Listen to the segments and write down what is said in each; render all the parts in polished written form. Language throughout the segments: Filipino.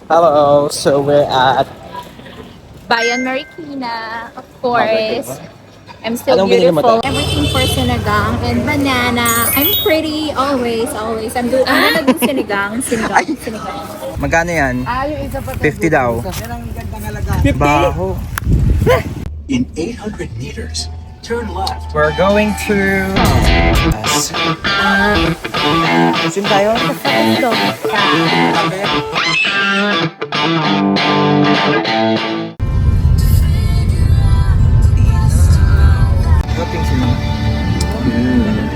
Hello, so we're at Bayan Marikina, of Market, course. diba? I'm still Anong binili mo, beautiful. te? Everything for sinigang and banana. I'm pretty always, always. I'm gonna do sinigang, Ay! sinigang, sinigang. Magkano yan? Yung isa pa 50 daw. Yan ang gandang halaga. Baho. In 800 meters, turn left. We're going to... Sim tayo? Ito. Dating sila.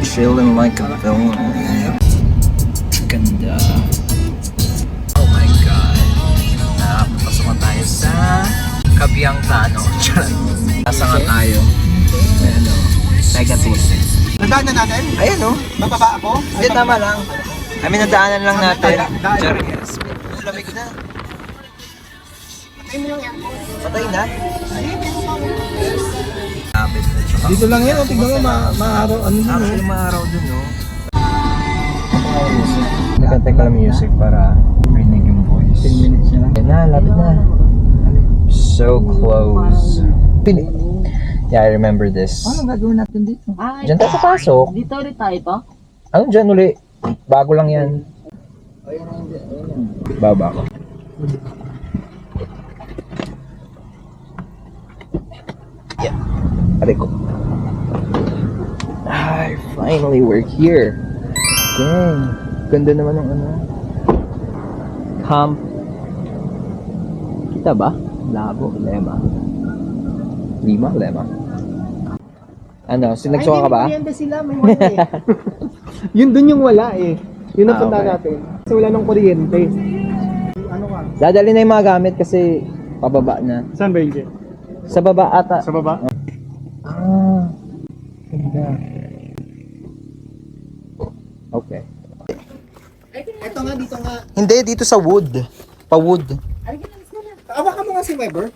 Chilling like a villain. Ganda. Oh my God. Napapasukan tayo sa Kabiang Tano. Nasa nga tayo. Ayan o. Negative. Nadaan na natin? Ayan o. Bababa ako? Hindi, tama lang. I mean, nadaanan lang natin. Daan. Yes. Lamig na. Patay na? Lapit na siya. Dito lang yan, tignan mo, maaraw, ano yun, Actually, maaraw dun, no? Nagkantay ka lang music para rinig yung voice. 10 minutes na lang. Ayan na, lapit na. So close. Yeah, I remember this. Ano gagawin natin dito? Diyan tayo papasok. Dito ulit tayo to? Ano dyan uli? Bago lang yan. Baba ko. Yeah. Aray ko. Ay, finally, we're here. Dang. Ganda naman ng ano. Camp. Kita ba? Labo, Lema. Lema. Ano, sinagsuka ka ba? Ay, hindi sila, may wala eh. Yun dun yung wala eh. Yun ang punta Okay. natin. Kasi wala nang kuryente. Ano ka? Dadali na yung mga gamit kasi pababa na. Saan ba yun? Sa baba ata. Sa baba? Ah. Ganda. Okay. Ito nga, dito nga. Hindi, dito sa wood. Pa-wood. Awakan mo nga si Weber.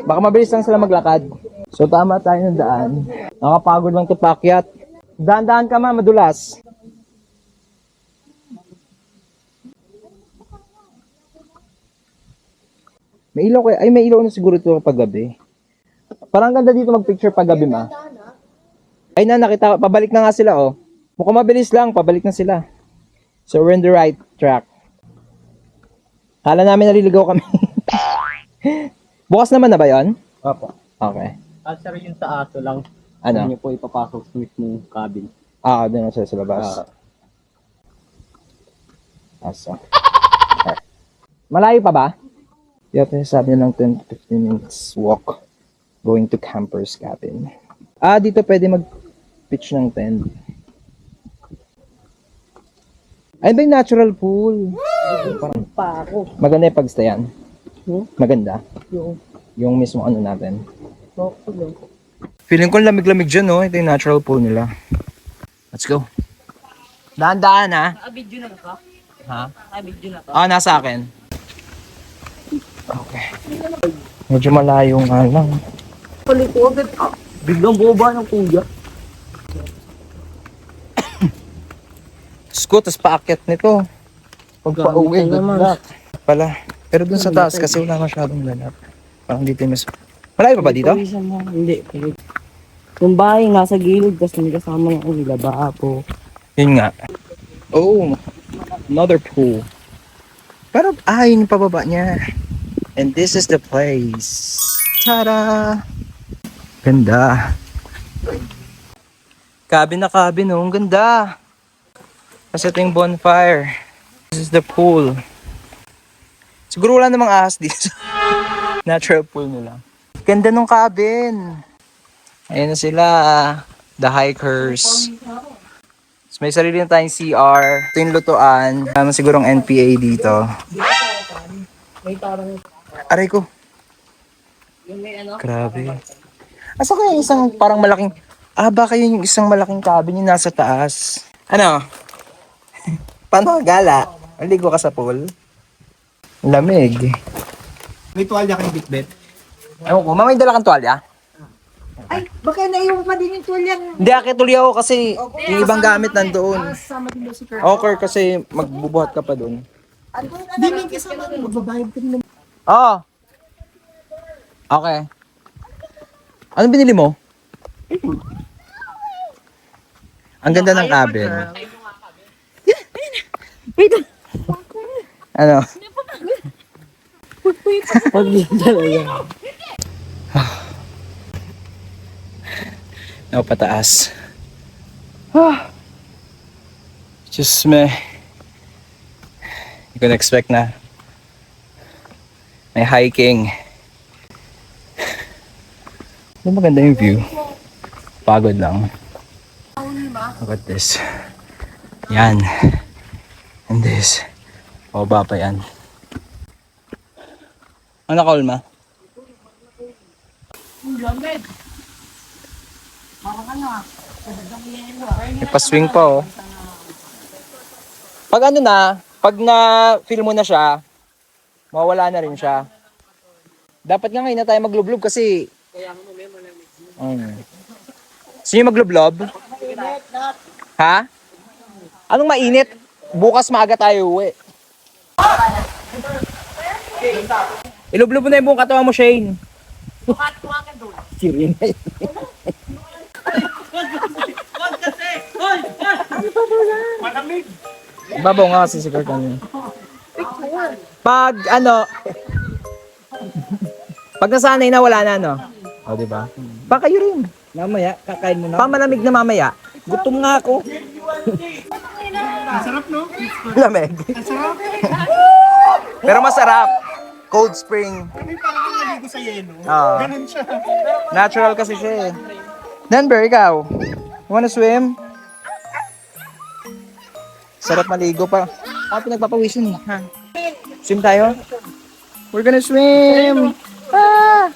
Baka mabilis lang sila maglakad. So tama tayo ng daan. Nakapagod lang ito paakyat. Daan-daan ka ma, madulas. May ilaw kayo. Ay, may ilaw na siguro ito kapag gabi. Parang ganda dito mag-picture pag gabi, ma. Ay na, nakita. Pabalik na nga sila, oh. Mukhang mabilis lang. Pabalik na sila. So, we're in the right track. Kala namin naliligaw kami. Bukas naman na ba yun? Opo. Okay. Sir, yun sa aso lang. Ano? Hindi niyo po ipapasok sa mismong cabin. Ah, doon na sila sa labas. Aso. Okay. Malayo pa ba? Yata sabi ng 10 to 15 minutes walk going to camper's cabin. Ah, dito pwede mag-pitch ng tent. Ay, ba yung natural pool? Parang Pa ako. maganda yung pagstayan. Maganda. Yung Yung mismo ano natin. lang. Feeling ko lamig-lamig dyan, no? Ito yung natural pool nila. Let's go. Daan-daan, ha? Video na ka? Ha? Video na ka? Ah, nasa akin. Okay. Medyo malayo nga lang. Palikodan. Biglang boba ng kuya. Scoot, tas paakyat nito. Pag pauwi, good luck. Pala. Pero dun sa taas kasi wala masyadong ganap. Parang dito yung mas... Malayo pa ba dito? Hindi. Yung bahay nasa gilid, tapos may kasama ng nila babo. Yun nga. Oh, another pool. Pero, yun yung pababa niya. And this is the place. Tada! Ganda. Cabin na cabin, oh. Ang ganda. Kasi ito yung bonfire. This is the pool. Siguro wala namang ahas dito. Natural pool nila. Ganda nung cabin. Ayan na sila. The hikers. So, may sarili na tayong CR. Ito yung lutuan. Sigurong NPA dito. Aray ko. Grabe. Asa kaya yung isang parang malaking... baka yun yung isang malaking cabin yung nasa taas. Ano? Paano ka gala? Maligo ka sa pool? Lamig. May tuwalya kang bitbit. Ewan ko, mamay dala kang tuwalya? Ay, baka naiwan pa din yung tulyang. Hindi, akituloy ako kasi yung ibang gamit nandoon. Kasama din daw si Kurt. Okay, kasi magbubuhat ka pa doon. Hindi, may kasama mo. Magbabayad ka naman. Oh. Okay. Ano binili mo? Ang ganda ng cabin. Ano? Pag talaga. No, pataas. Just me. You can expect na. May hiking. Ano maganda yung view? Pagod lang. Look at this. Yan. And this. O ba pa yan? Ano call ma? May pa-swing pa oh. Pag ano na, pag na-feel mo na siya, mawala na rin siya. Dapat nga ngayon na tayo maglublob kasi... Sino maglublob? Ha? Anong mainit? Bukas maaga tayo uwi. Ilublob mo na yung buong katawan mo, Shane. Siri na yun. Babaw nga kasi si Kurt ano. Pag ano, pag nasanay na wala na no. O diba? Pa kayo rin. Mamaya, kakain mo na. Pamalamig na mamaya. Gutom nga ako. Masarap, no? Lamig. Masarap. Pero masarap. Cold spring. Kami parang naligo sa yelo. Oo. Ganun siya. Natural kasi siya eh. Denver, ikaw? Wanna swim? Sarap maligo pa. Ako pinagpapawisin eh. Ha? Swim tayo? We're gonna swim! Ah!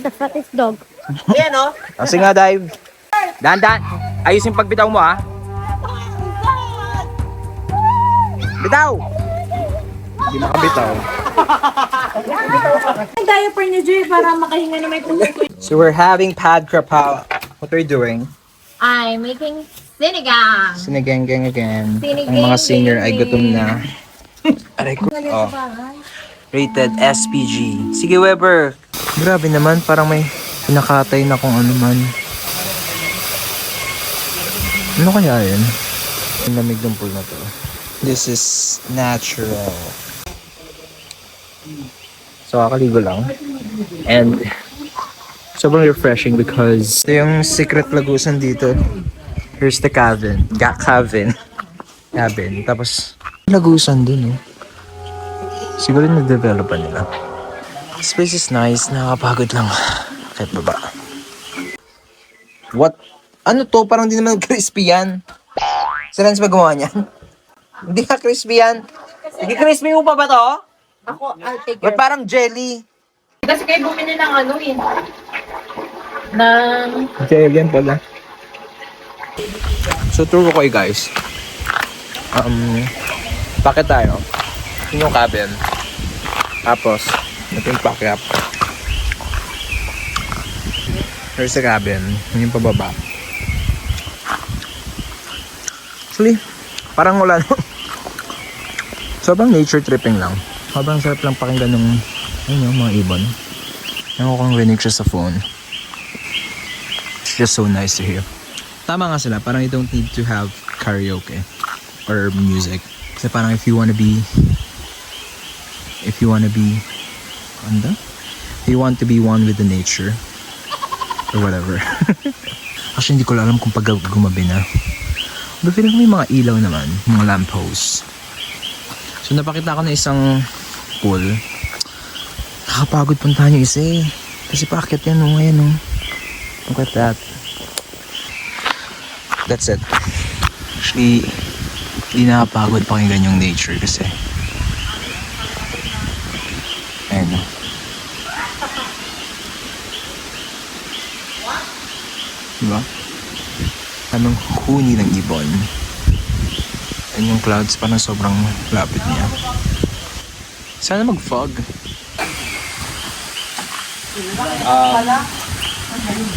The fattest dog. Kasi nga dive. Dahan-dahan. Ayusin pagbitaw mo ha. Bitaw! Hindi makabitaw. Ang diaper ni Joy para makahinga na may puso. So we're having pad krapaw. What are you doing? I'm making sinigang. Sinigang again. Sinigang, Ang mga senior ay gutom na. sinigang. Aray ko. Oh. Rated SPG. Sige Weber. Grabe naman, parang may pinakatay na kung ano man. Ano kaya yun? Ang lamig ng pool na to. This is natural. So, kakaligo lang. And, sobrang refreshing because ito yung secret lagusan dito. Here's the cabin. Cabin. Tapos, lagusan dun eh. Siguro nag-develop pa nila. This place is nice. Nakakapagod lang. Kahit baba. What? Ano to? Parang di naman crispy yan. Si Lance ba gumawa niyan? Hindi ka crispy yan. Hindi crispy mo pa ba to? Ako, I'll take Ba't parang jelly? Kasi kayo bumili ng ano eh. Ng... Jelly yan pala. So, tour ko kayo guys. Bakit tayo? Yun yung cabin. Tapos, ito yung pack-up. Here's the cabin. Yun yung pababa. Actually, parang wala no. Sobrang nature tripping lang. Sobrang sarap lang pakinggan ng ayun yung mga ibon. Ewan ko kung rinig siya sa phone. It's just so nice to hear. Tama nga sila, parang you don't need to have karaoke or music. Kasi parang if you wanna be ano? If you want to be one with the nature or whatever. Actually, hindi ko alam kung pag gumabi na. But feeling ko may mga ilaw naman, mga lampposts. So napakita ko na isang pool. Nakakapagod puntahan yung isa eh. Kasi paakyat yan o ngayon o. Look at that. That's it. Actually, hindi nakapagod pakinggan yung nature kasi. Ayun o. Diba? Anong huni ng ibon. And yung clouds parang sobrang lapit niya. Sana mag-fog.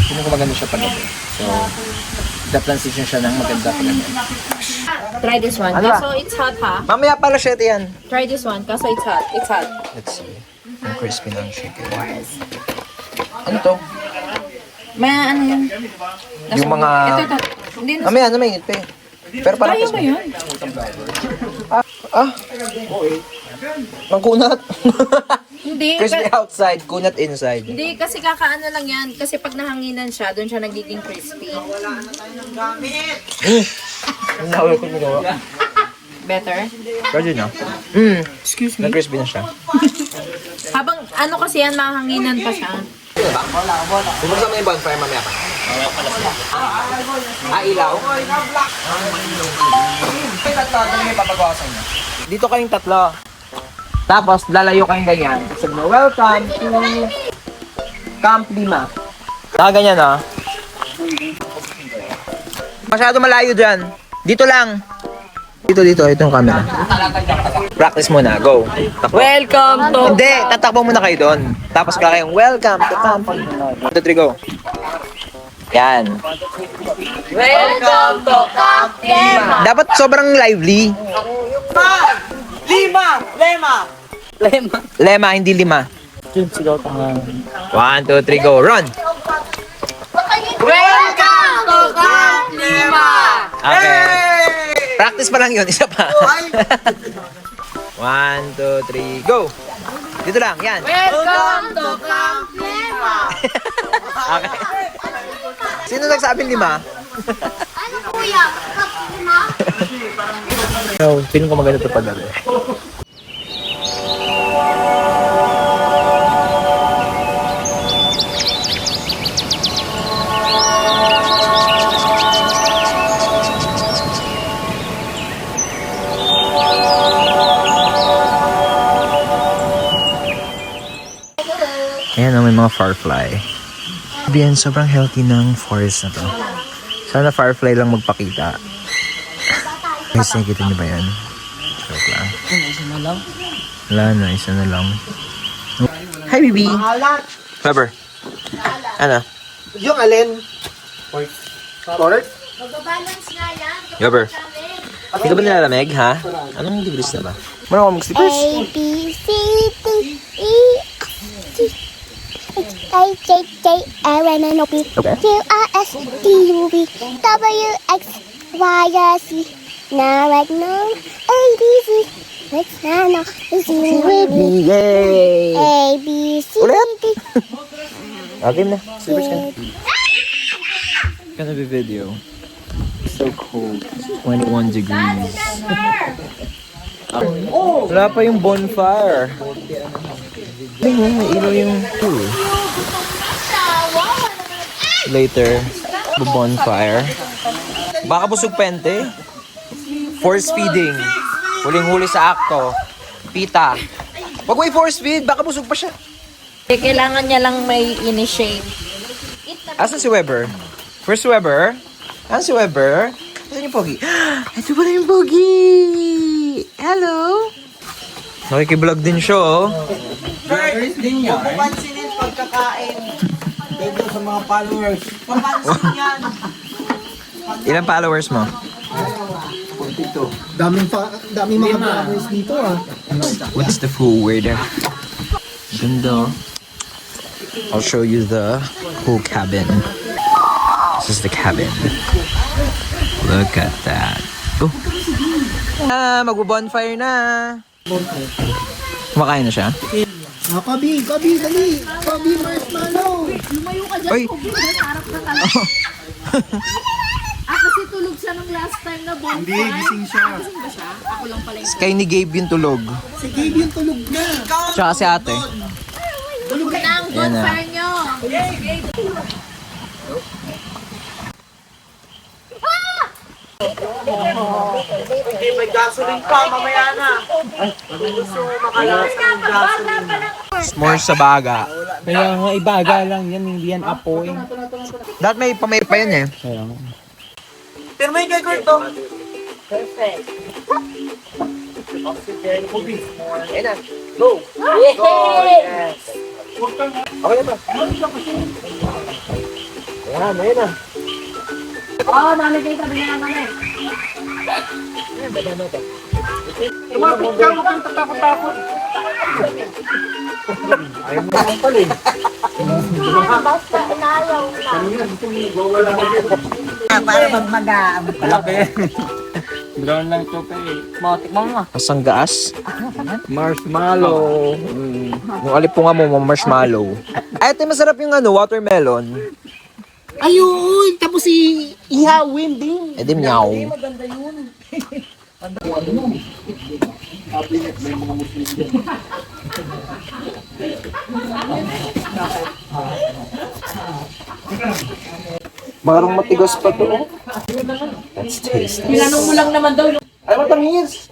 Hindi ko maganda siya panood. So, the transition siya ng maganda pa naman. Try this one. Ano ba? Kaso it's hot ha. Mamaya pala siya yan. Try this one. Kaso it's hot. It's hot. Let's see. Ang crispy ng chicken. Ano to? May ano yan? Yung mga... Ito. Hindi na. Mamaya na mainit pa eh. Pero parang Kaya mo yun? Ang kunat. Hindi. Crispy outside, kunat inside. Hindi, kasi kakaano lang yan. Kasi pag nahanginan siya, doon siya nagiging crispy. Ang nakawal ko nagawa. Better? Pwede na. Excuse me. Na-crispy na siya. Habang ano kasi yan, mahanginan pa siya. Bumulsa mo yung bonfire mamaya pa. Ilaw? Dito kayong tatlo. Tapos, lalayo kayong ganyan. Sabi mo, welcome to Camp Lima. Ganyan ah. Masyado malayo dyan. Dito lang. Dito, itong camera. Practice muna, go. Takbo. Welcome to... Hindi, tatakbo muna kayo doon. Tapos kayong, welcome to Camp Lima. 1, 2, 3, go. Yan. Welcome to Camp Lima! Dapat sobrang lively. Lema! Lema, hindi lima. Yun, sigaw tanga. 1, 2, 3, go. Run! Welcome to Camp Lima! Okay. Practice pa lang yun, isa pa. 1, 2, 3, go! Dito lang, yan. Welcome to Camp Lima! Okay. Sino nagsabing lima? Ano kuya? Lima? No, feeling ko maganda ito pag gabi. Ayan, may mga firefly. Bien, sobrang healthy ng forest na to. Sana firefly lang magpakita. Guys, nakikita niyo ba yan? Joke lang. Isa na lang. Wala na, isa na lang. Hi, baby! Weber. Ano? Yung alin? Pork? Magbabalance nga yan. Weber. Hindi ka ba nilalamig, ha? Anong degrees na ba? Muna ako mag-slippers? A, B, C, D, E, F, G, H, I, J, J, L, M, N, O, P, Q, R, S, T, U, V, W, X, Y, Z. Now I know A, B, C. Let's now Z, with me. Yay! A, B, C, Ulit? D, Okay na. Slippers ka na. Gonna be video. So cold. 21 degrees. Wala pa yung bonfire. May ilaw yung pool. Later, bonfire. Baka busog pente. Force feeding. Huling-huli sa akto. Pita. Wag mo i-force feed, baka busog pa siya. Kailangan niya lang may initiate. Asan si Weber? Where's Weber? Asan si Weber? Asan yung pogi? Ito pala yung pogi! Hello? Nakikiblog din siya, oh. Huwag mo pansinin pagkakain. Dito sa mga followers. Papansin yan. Ilang followers mo? Daming mga followers dito ah. What's the full word? Ganda. I'll show you the whole cabin. This is the cabin. Look at that. Oh. Magbo-bonfire na. Kumakain na siya? Kabi, dali. Kabi, marshmallow. Oy! Kasi tulog siya nung last time na bonfire. Hindi, gising siya. Gising ba siya? Ako lang pala yung... Kay ni Gabe yung tulog. Si Gabe yung tulog na. Tsaka si ate. Tulog na ang Ayan na. bonfire nyo. May gasoline pa, mamaya na. Gusto mo makalasa ng gasoline. S'mores sa baga. Kaya nga, ibaga lang yan, hindi yan apoy. Dapat may pamay pa yan eh. Kaya nga. Pero may kay Kurt to. Ayan na. Go! Go! Yes! Okay na ba? Ayan na. Oo, mami kayo sabi niya naman eh. Tumapit ka, huwag kang tatakot-takot. Ayaw mo lang pala eh. Basta inayaw na. Para magmaga. Malaki. Brown lang ito pa eh. Matikman mo. Asang gaas. Marshmallow. Yung alipunga mo, marshmallow. Ay, ito masarap yung ano, watermelon. Ayun! Tapos ihawin din. Eh di meow. Marang matigas pa to. That's tasty. Tinanong mo lang naman daw yung... Ay, matamis!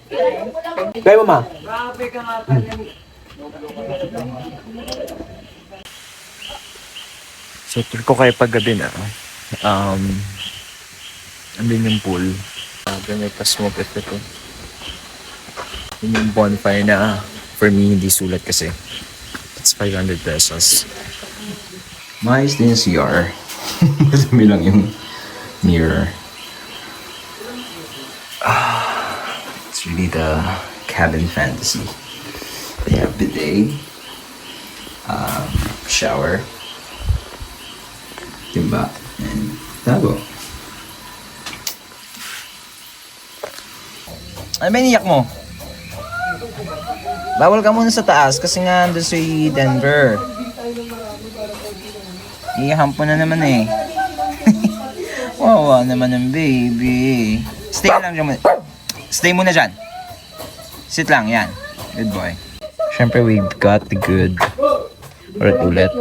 Kaya mama. So, tour ko kayo paggabi na. Andun yung pool. May pa-smoke effect ko. Yun yung bonfire na for me hindi sulat kasi. It's 500 pesos. Maayos din yung CR. Madami lang yung mirror. It's really the cabin fantasy. They have bidet, shower, timba, and tabo. Ano ba iniyak mo? Bawal ka muna sa taas kasi nga doon si Denver. Iyahampo na naman eh. Wawa naman ng baby. Stay lang dyan muna. Stay muna dyan. Sit lang, yan. Good boy. Siyempre, we've got the good. Ulit.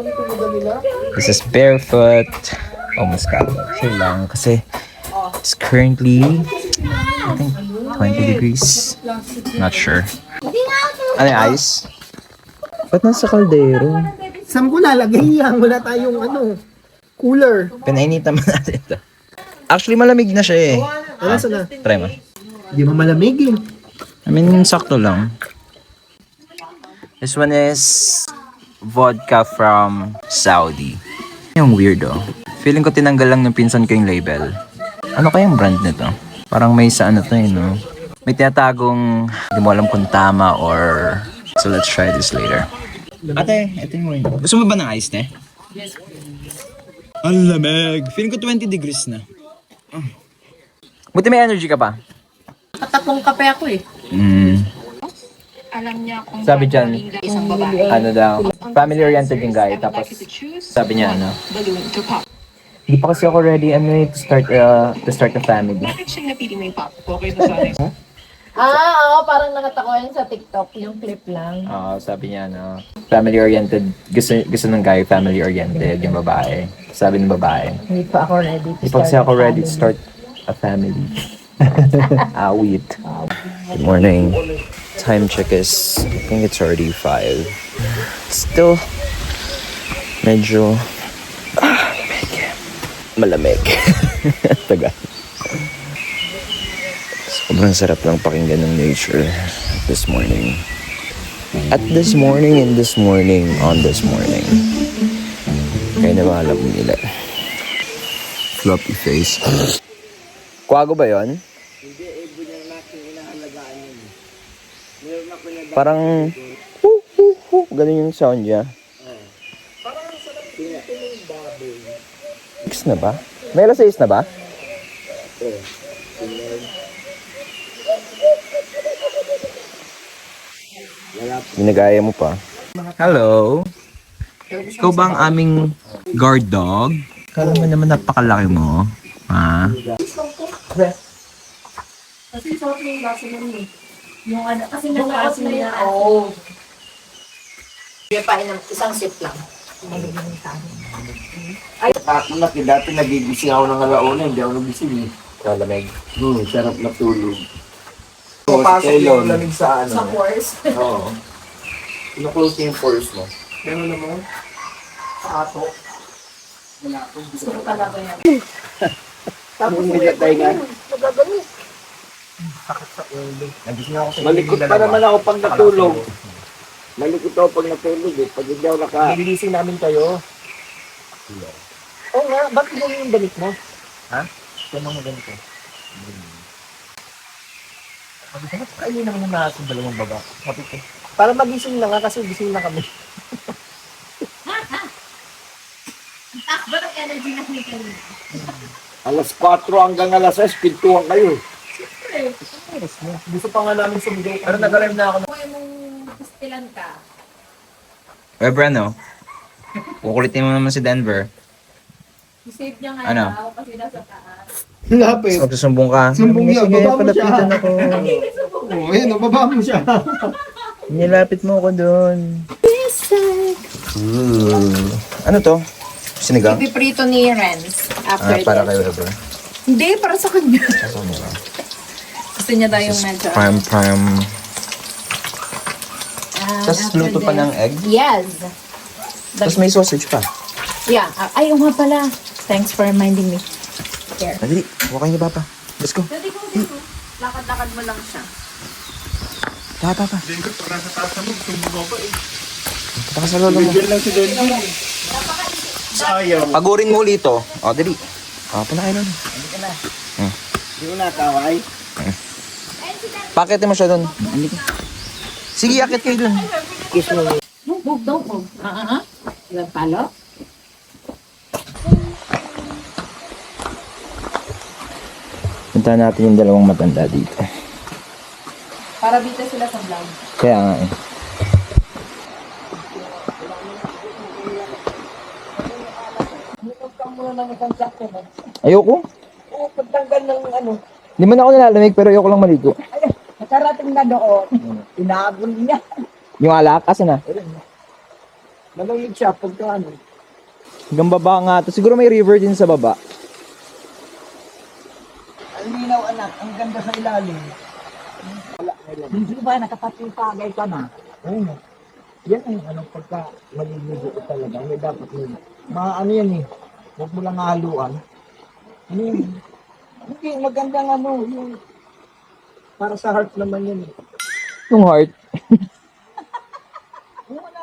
This is barefoot. Almost got sure lang. Kasi it's currently, I think, 20 degrees. Not sure. Ano yung ice? Ba't nasa kaldero? Saan ko lalagay yan? Wala tayong cooler. Pinainitan mo natin ito. Actually, malamig na siya eh. Ano sana? Try mo. Hindi mo malamig eh. I mean, sakto lang. This one is vodka from Saudi. Yung weirdo. Feeling ko tinanggal lang ng pinsan ko yung label. Ano kayang brand nito? Parang may sa ano to eh, no? May tinatagong, hindi mo alam kung tama or... So let's try this later. Ate, ito yung wine. Gusto mo ba ng ice, te? Yes. Ang lamig. Feeling ko 20 degrees na. Buti may energy ka pa. Tatlong kape ako eh. Alam niya kung Sabi dyan, isang babae. ano daw, family-oriented yung guy. Tapos, sabi niya, ano, hindi pa kasi ako ready, to start a family. Bakit siya napili mo yung pop? Okay na sa Oo, parang nakatakuan sa TikTok, yung clip lang. Sabi niya, ano, family-oriented, gusto ng guy, family-oriented, yung babae. Sabi ng babae. Hindi pa ako ready to Hindi pa kasi ako ready to start a family. Awit. Good morning. Time check is, I think it's already 5. Still, medyo, malamig. Taga. Sobrang sarap lang pakinggan ng nature this morning. At this morning, and this morning, on this morning. Kaya na mahalap nila. Floppy face. Kwago ba yon? Parang ganun yung sound niya. Six na ba? May alas 6 na ba? Ginagaya mo pa. Hello? Ikaw ba ang aming guard dog? Kala mo naman napakalaki mo. Ha? Kasi suot mo yung baso nun eh. Yung ano, kasi nag-aas na yan. Oo. Kaya pa isang sip lang. Laki, dati nagigising ako ng alauna, hindi ako nagising eh. Malamig. Sarap na tulog. Papasok yung lamig sa Sa course. Oo. Ino-close niya yung pores mo. Meron naman. Sa ato. Gusto ko talaga yan. Tapos ulit tayo nga. Nagising ako sa Malikot pa naman ako pag natulog. Malikot ako pag natulog eh. Pag hindi ako Nililising namin kayo. Oo nga, bakit ganyan yung damit mo? Ha? Tanong mo ganito. Sabi ko, kainin naman ng nasa dalawang baba. Sabi ko, para magising na nga kasi gising na kami. Takbo ng energy na ni kanina. Alas 4 hanggang alas 6, pintuan kayo. Gusto pa nga namin sumigaw. Pero nag-arrive na ako. Kung mong pastilan ka, Eh, Brano, kukulitin mo naman si Denver. i-save niya nga Ano? daw kasi nasa taas. Lapit. Magsusumbong ka. Sumbong niya, Sige, baba mo siya. palapitan ako. Oo, ayun, nababa mo siya. Nilapit mo ako doon. Ano to? Sinigang? Ipiprito ni Renz after Para this. kay Weber. Hindi, para sa kanya. Ano nila? Gusto niya daw yung medyo. Prime. Tapos after luto pa this- ng egg? Yes. Tapos may sausage pa. Yeah. Ay, nga pala. Thanks for reminding me. Here. Dali, huwag kayo pa. Let's go. Dati ko dito. Lakad-lakad mo lang siya. Pa. Baka sa lolo mo. Sayang. Pagurin mo ulit to. O, dali. O, panakay lolo. Hindi ko nataway. Pakitin mo siya doon. Sige, akit kayo doon. Move, don't move. Ilang palo? Puntahan natin yung dalawang matanda dito. Para bita sila sa vlog. Kaya nga eh. Ayoko. Oo, pagtanggal ng ano, Di man ako nalalamig pero ayoko lang maligo. nakarating na doon, inabol niya. Yung alak, asa na? Malamig siya pagka ano. Hanggang baba nga to. Siguro may river din sa baba. Ang linaw anak, ang ganda sa ilalim. Hindi ba nakapatipagay ka na? Oo. Yan ang ano pagka maliligo ko talaga. May dapat yun. Ano yan eh. Huwag mo lang haluan. Ano yun? Hindi, magandang ano. Yung para sa heart naman yun eh. Yung heart. Wala.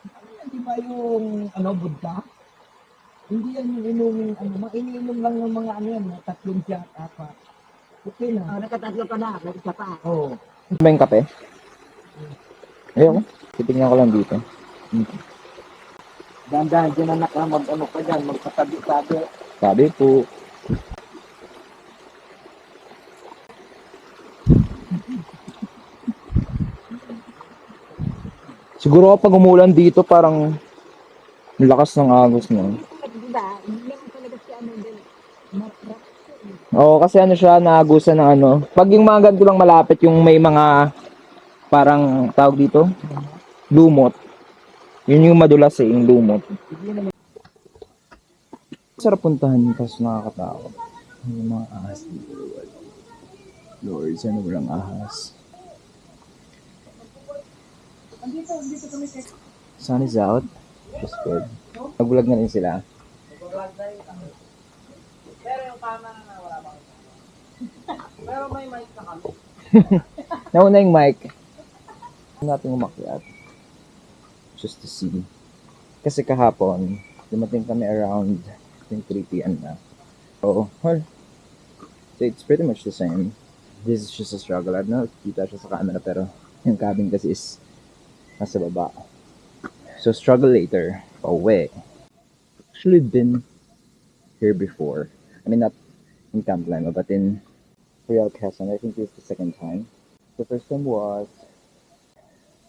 Ano yan, di ba yung ano, Buddha? Hindi yan yung inumin, ano, iniinom lang ng mga ano yan, tatlong siya at apat. Okay na. Nakatatlo ka na, isa pa. Oo. Ano ba yung kape? Ayoko. Titignan ko lang dito. Dahan-dahan dyan anak lang, mag-ano ka dyan, magpatabi-tabi. Sabi po. Siguro kapag umulan dito parang lakas ng agos niya. Oo, kasi ano siya, naagusan ng ano. Pag yung mga ganito lang malapit, yung may mga parang tawag dito, lumot. Yun yung madulas eh, yung lumot. Sarap puntahan kasi nakakatakot. Yung mga ahas dito. Lord, sana walang ahas. Sun is out. Just good. Nag-vlog na rin sila. Pero may mic na kami. Nauna yung mic. Natin umakyat. Just to see. Kasi kahapon, dumating kami around 3 p.m. na. Oo. Well, so it's pretty much the same. This is just a struggle. I don't know if kita siya sa camera pero yung cabin kasi is nasa baba. So struggle later. Pauwi. Actually been here before. I mean not in Camp Lima but in Real Quezon. I think this is the second time. The first time was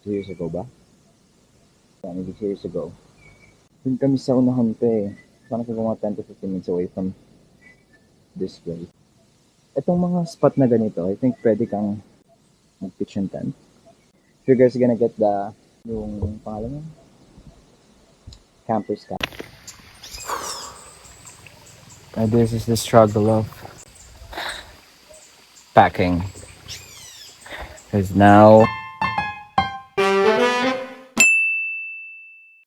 2 years ago ba? Yeah, maybe 2 years ago. Dun kami sa unahan pa eh. Parang sa mga 10 to 15 minutes away from this place. Itong mga spot na ganito, I think pwede kang mag-pitch and tent. If you guys are gonna get the, yung pangalan mo? Campers camp. And this is the struggle of packing. Because now